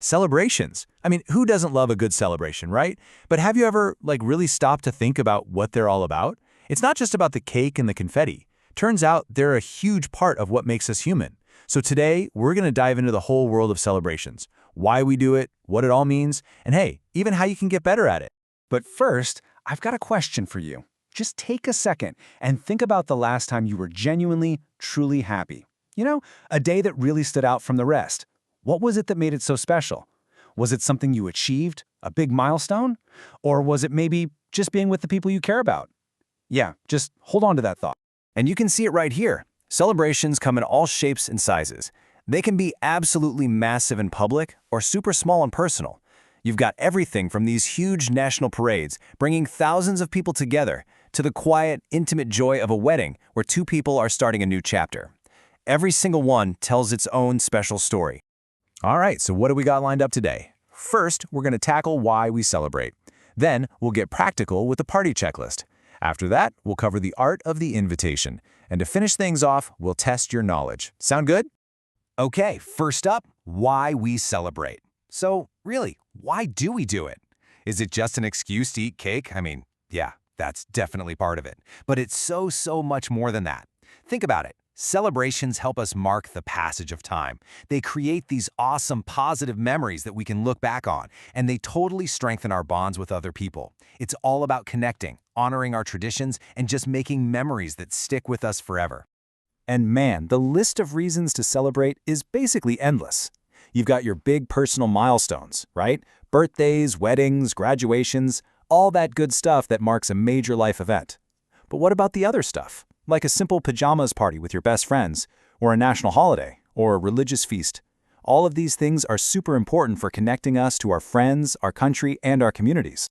Celebrations. I mean, who doesn't love a good celebration, right? But have you ever, really stopped to think about what they're all about? It's not just about the cake and the confetti. Turns out they're a huge part of what makes us human. So today, we're going to dive into the whole world of celebrations, why we do it, what it all means, and hey, even how you can get better at it. But first, I've got a question for you. Just take a second and think about the last time you were genuinely, truly happy. You know, a day that really stood out from the rest. What was it that made it so special? Was it something you achieved, a big milestone? Or was it maybe just being with the people you care about? Yeah, just hold on to that thought. And you can see it right here. Celebrations come in all shapes and sizes. They can be absolutely massive and public or super small and personal. You've got everything from these huge national parades, bringing thousands of people together, to the quiet, intimate joy of a wedding where two people are starting a new chapter. Every single one tells its own special story. All right, so what do we got lined up today? First, we're going to tackle why we celebrate. Then, we'll get practical with the party checklist. After that, we'll cover the art of the invitation. And to finish things off, we'll test your knowledge. Sound good? Okay, first up, why we celebrate. So, really, why do we do it? Is it just an excuse to eat cake? I mean, yeah, that's definitely part of it. But it's so much more than that. Think about it. Celebrations help us mark the passage of time. They create these awesome, positive memories that we can look back on, and they totally strengthen our bonds with other people. It's all about connecting, honoring our traditions, and just making memories that stick with us forever. And man, the list of reasons to celebrate is basically endless. You've got your big personal milestones, right? Birthdays, weddings, graduations, all that good stuff that marks a major life event. But what about the other stuff? Like a simple pajamas party with your best friends, or a national holiday, or a religious feast. All of these things are super important for connecting us to our friends, our country, and our communities.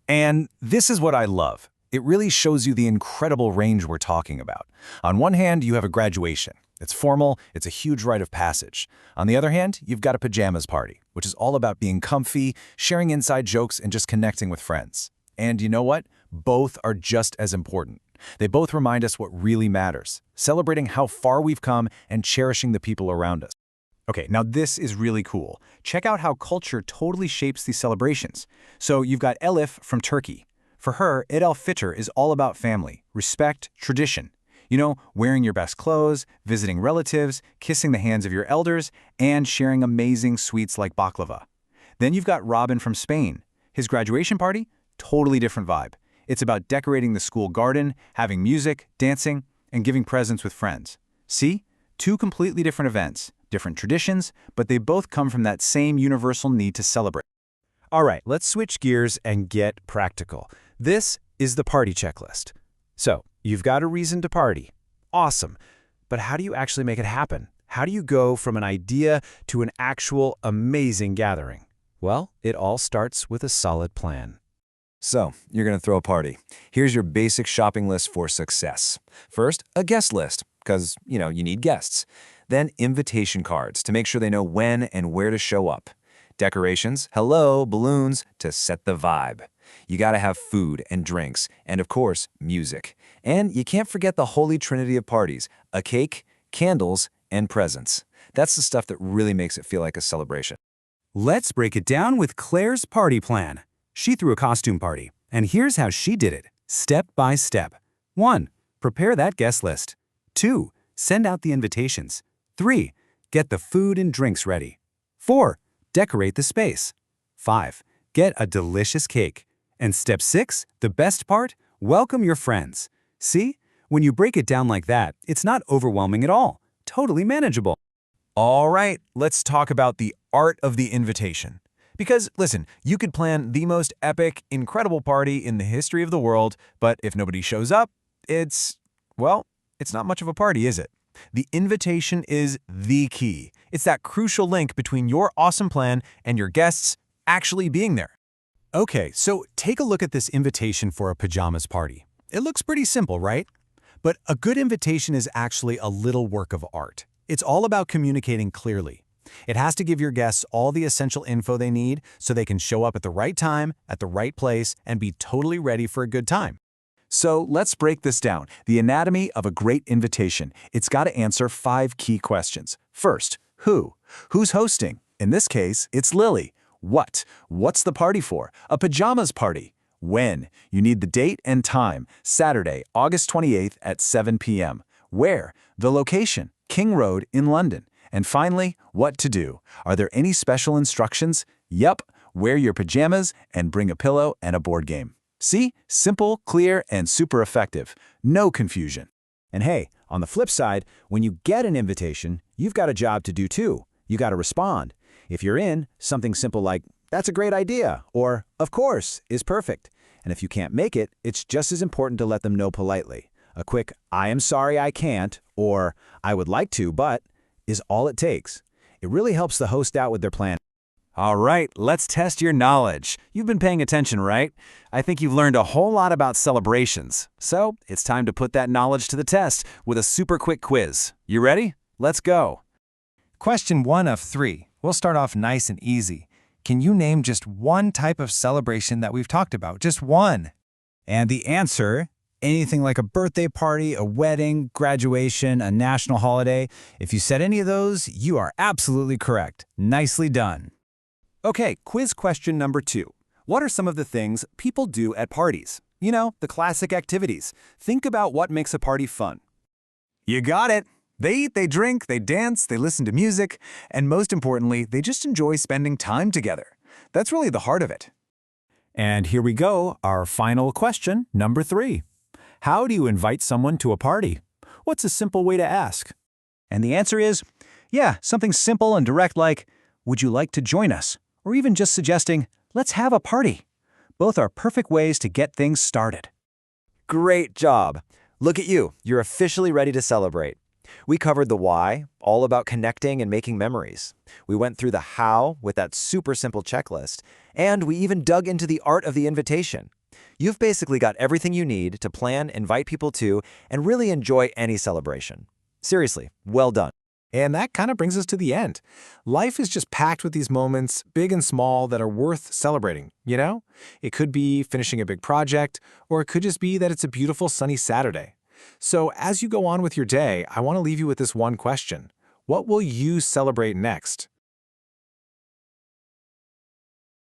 And this is what I love. It really shows you the incredible range we're talking about. On one hand, you have a graduation. It's formal, it's a huge rite of passage. On the other hand, you've got a pajamas party, which is all about being comfy, sharing inside jokes, and just connecting with friends. And you know what? Both are just as important. They both remind us what really matters, celebrating how far we've come and cherishing the people around us. Okay, now this is really cool. Check out how culture totally shapes these celebrations. So you've got Elif from Turkey. For her, Eid al-Fitr is all about family, respect, tradition. You know, wearing your best clothes, visiting relatives, kissing the hands of your elders, and sharing amazing sweets like baklava. Then you've got Robin from Spain. His graduation party? Totally different vibe. It's about decorating the school garden, having music, dancing, and giving presents with friends. See? Two completely different events, different traditions, but they both come from that same universal need to celebrate. All right, let's switch gears and get practical. This is the party checklist. So, you've got a reason to party. Awesome. But how do you actually make it happen? How do you go from an idea to an actual amazing gathering? Well, it all starts with a solid plan. So, you're going to throw a party. Here's your basic shopping list for success. First, a guest list, because, you need guests. Then, invitation cards to make sure they know when and where to show up. Decorations, hello, balloons, to set the vibe. You got to have food and drinks, and of course, music. And you can't forget the holy trinity of parties, a cake, candles, and presents. That's the stuff that really makes it feel like a celebration. Let's break it down with Claire's party plan. She threw a costume party, and here's how she did it, step by step. 1. Prepare that guest list. 2. Send out the invitations. 3. Get the food and drinks ready. 4. Decorate the space. 5. Get a delicious cake. And step 6, the best part, welcome your friends. See? When you break it down like that, it's not overwhelming at all. Totally manageable. All right, let's talk about the art of the invitation. Because, listen, you could plan the most epic, incredible party in the history of the world, but if nobody shows up, it's not much of a party, is it? The invitation is the key. It's that crucial link between your awesome plan and your guests actually being there. Okay, so take a look at this invitation for a pajamas party. It looks pretty simple, right? But a good invitation is actually a little work of art. It's all about communicating clearly. It has to give your guests all the essential info they need so they can show up at the right time, at the right place, and be totally ready for a good time. So let's break this down. The anatomy of a great invitation. It's got to answer 5 key questions. First, who? Who's hosting? In this case, it's Lily. What? What's the party for? A pajamas party. When? You need the date and time. Saturday, August 28th at 7 p.m. Where? The location, King Road in London. And finally, what to do. Are there any special instructions? Yup. Wear your pajamas and bring a pillow and a board game. See? Simple, clear, and super effective. No confusion. And hey, on the flip side, when you get an invitation, you've got a job to do too. You got to respond. If you're in, something simple like, "That's a great idea," or "Of course," is perfect. And if you can't make it, it's just as important to let them know politely. A quick, "I am sorry I can't," or "I would like to, but," is all it takes. It really helps the host out with their plan. All right, let's test your knowledge. You've been paying attention, right? I think you've learned a whole lot about celebrations. So it's time to put that knowledge to the test with a super quick quiz. You ready? Let's go. Question 1 of 3. We'll start off nice and easy. Can you name just one type of celebration that we've talked about? Just one. And the answer, anything like a birthday party, a wedding, graduation, a national holiday, if you said any of those, you are absolutely correct. Nicely done. Okay, quiz question number 2. What are some of the things people do at parties? You know, the classic activities. Think about what makes a party fun. You got it. They eat, they drink, they dance, they listen to music, and most importantly, they just enjoy spending time together. That's really the heart of it. And here we go, our final question, number 3. How do you invite someone to a party? What's a simple way to ask? And the answer is, yeah, something simple and direct like, "Would you like to join us?" Or even just suggesting, "Let's have a party." Both are perfect ways to get things started. Great job. Look at you. You're officially ready to celebrate. We covered the why, all about connecting and making memories. We went through the how with that super simple checklist, and we even dug into the art of the invitation. You've basically got everything you need to plan, invite people to, and really enjoy any celebration. Seriously, well done. And that kind of brings us to the end. Life is just packed with these moments, big and small, that are worth celebrating, you know? It could be finishing a big project, or it could just be that it's a beautiful sunny Saturday. So as you go on with your day, I want to leave you with this one question. What will you celebrate next?